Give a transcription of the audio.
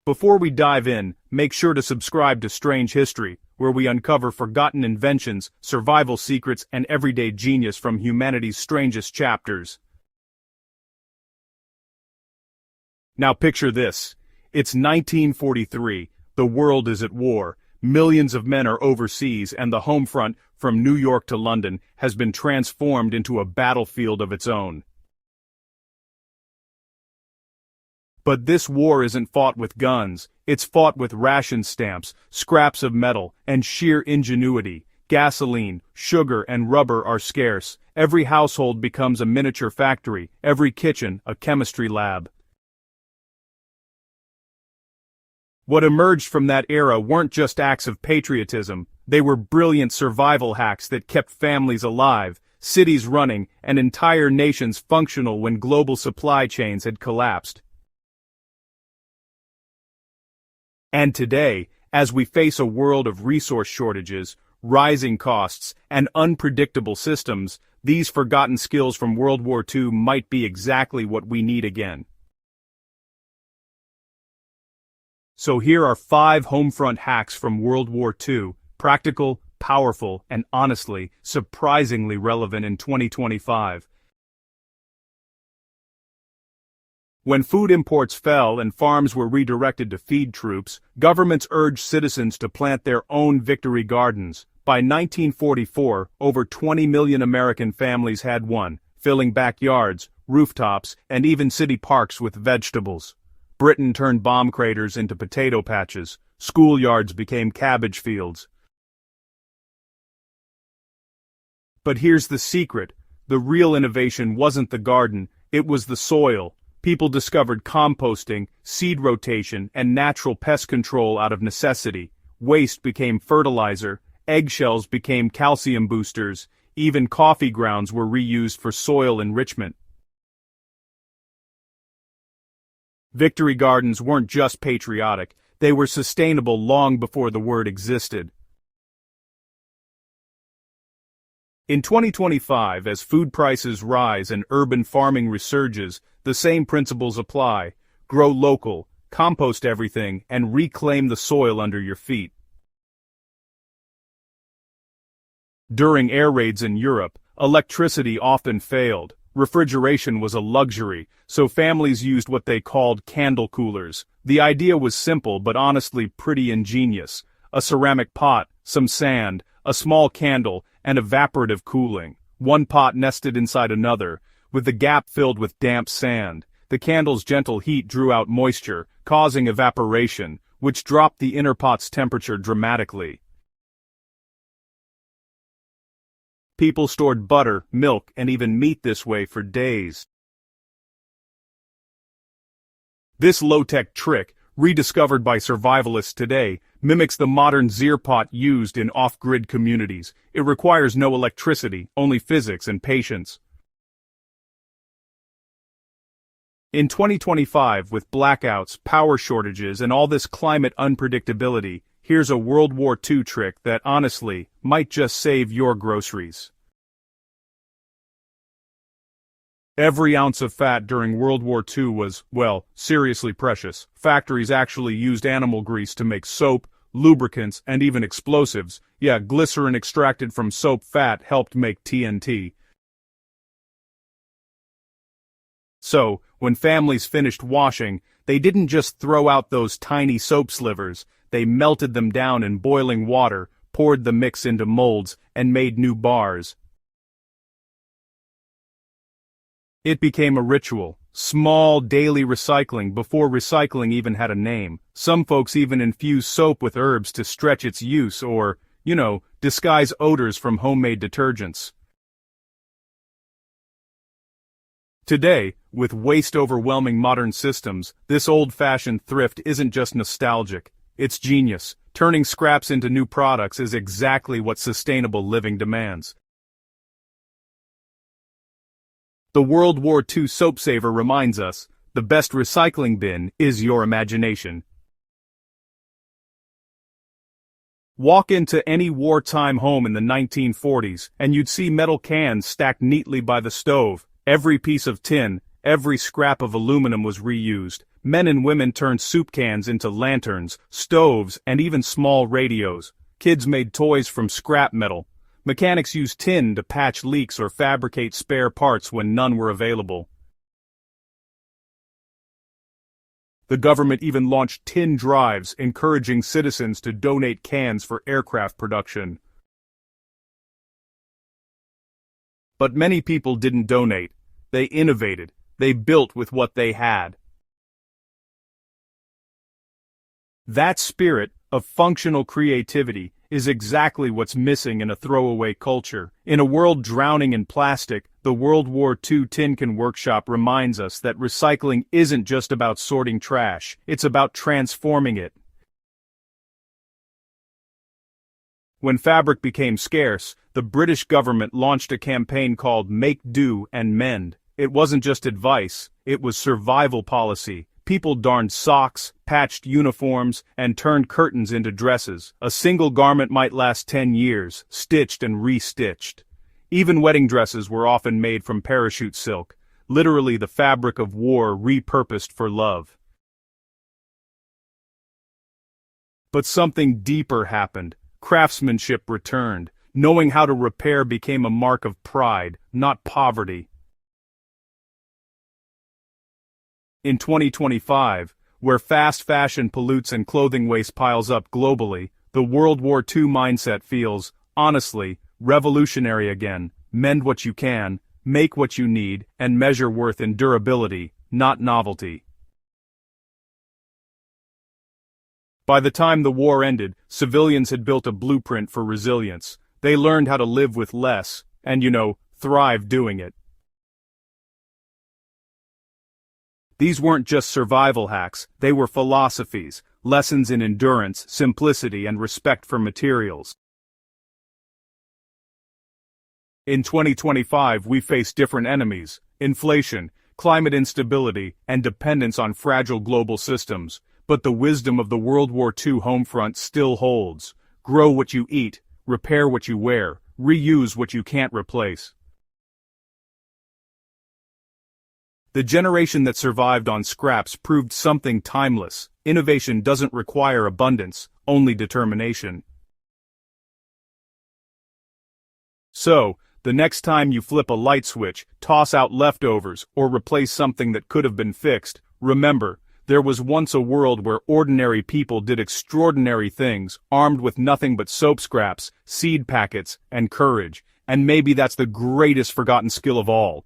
Before we dive in, make sure to subscribe to Strange History, where we uncover forgotten inventions, survival secrets, and everyday genius from humanity's strangest chapters. Now picture this. It's 1943, the world is at war, millions of men are overseas, and the Homefront, from New York to London, has been transformed into a battlefield of its own. But this war isn't fought with guns, it's fought with ration stamps, scraps of metal, and sheer ingenuity. Gasoline, sugar, and rubber are scarce. Every household becomes a miniature factory, every kitchen a chemistry lab. What emerged from that era weren't just acts of patriotism, they were brilliant survival hacks that kept families alive, cities running, and entire nations functional when global supply chains had collapsed. And today, as we face a world of resource shortages, rising costs, and unpredictable systems, these forgotten skills from World War II might be exactly what we need again. So here are 5 Homefront hacks from World War II, practical, powerful, and honestly, surprisingly relevant in 2025. When food imports fell and farms were redirected to feed troops, governments urged citizens to plant their own victory gardens. By 1944, over 20 million American families had one, filling backyards, rooftops, and even city parks with vegetables. Britain turned bomb craters into potato patches, schoolyards became cabbage fields. But here's the secret, the real innovation wasn't the garden, it was the soil. People discovered composting, seed rotation, and natural pest control out of necessity. Waste became fertilizer, eggshells became calcium boosters, even coffee grounds were reused for soil enrichment. Victory gardens weren't just patriotic, they were sustainable long before the word existed. In 2025, as food prices rise and urban farming resurges, the same principles apply. Grow local, compost everything, and reclaim the soil under your feet. During air raids in Europe, electricity often failed. Refrigeration was a luxury, so families used what they called candle coolers. The idea was simple but honestly pretty ingenious. A ceramic pot, some sand, a small candle, and evaporative cooling. One pot nested inside another, with the gap filled with damp sand. The candle's gentle heat drew out moisture, causing evaporation, which dropped the inner pot's temperature dramatically. People stored butter, milk, and even meat this way for days. This low-tech trick, rediscovered by survivalists today, mimics the modern Zir pot used in off-grid communities. It requires no electricity, only physics and patience. In 2025, with blackouts, power shortages, and all this climate unpredictability, here's a World War II trick that, honestly, might just save your groceries. Every ounce of fat during World War II was, well, seriously precious. Factories actually used animal grease to make soap, lubricants, and even explosives. Yeah, glycerin extracted from soap fat helped make TNT. So, when families finished washing, they didn't just throw out those tiny soap slivers, they melted them down in boiling water, poured the mix into molds, and made new bars. It became a ritual, small daily recycling before recycling even had a name. Some folks even infuse soap with herbs to stretch its use or, disguise odors from homemade detergents. Today, with waste-overwhelming modern systems, this old-fashioned thrift isn't just nostalgic, it's genius. Turning scraps into new products is exactly what sustainable living demands. The World War II soap saver reminds us, the best recycling bin is your imagination. Walk into any wartime home in the 1940s, and you'd see metal cans stacked neatly by the stove. Every piece of tin, Every scrap of aluminum was reused. Men and women turned soup cans into lanterns, stoves, and even small radios. Kids made toys from scrap metal. Mechanics used tin to patch leaks or fabricate spare parts when none were available. The government even launched tin drives, encouraging citizens to donate cans for aircraft production. But many people didn't donate. They innovated. They built with what they had. That spirit of functional creativity is exactly what's missing in a throwaway culture. In a world drowning in plastic, the World War II Tin Can Workshop reminds us that recycling isn't just about sorting trash, it's about transforming it. When fabric became scarce, the British government launched a campaign called Make Do and Mend. It wasn't just advice, it was survival policy. People darned socks, patched uniforms, and turned curtains into dresses. A single garment might last 10 years, stitched and re-stitched. Even wedding dresses were often made from parachute silk, literally the fabric of war repurposed for love. But something deeper happened. Craftsmanship returned. Knowing how to repair became a mark of pride, not poverty. In 2025, where fast fashion pollutes and clothing waste piles up globally, the World War II mindset feels, honestly, revolutionary again. Mend what you can, make what you need, and measure worth in durability, not novelty. By the time the war ended, civilians had built a blueprint for resilience. They learned how to live with less, and thrive doing it. These weren't just survival hacks, they were philosophies, lessons in endurance, simplicity, and respect for materials. In 2025, we face different enemies: inflation, climate instability, and dependence on fragile global systems. But the wisdom of the World War II Homefront still holds. Grow what you eat, repair what you wear, reuse what you can't replace. The generation that survived on scraps proved something timeless. Innovation doesn't require abundance, only determination. So, the next time you flip a light switch, toss out leftovers, or replace something that could have been fixed, remember, there was once a world where ordinary people did extraordinary things, armed with nothing but soap scraps, seed packets, and courage. And maybe that's the greatest forgotten skill of all.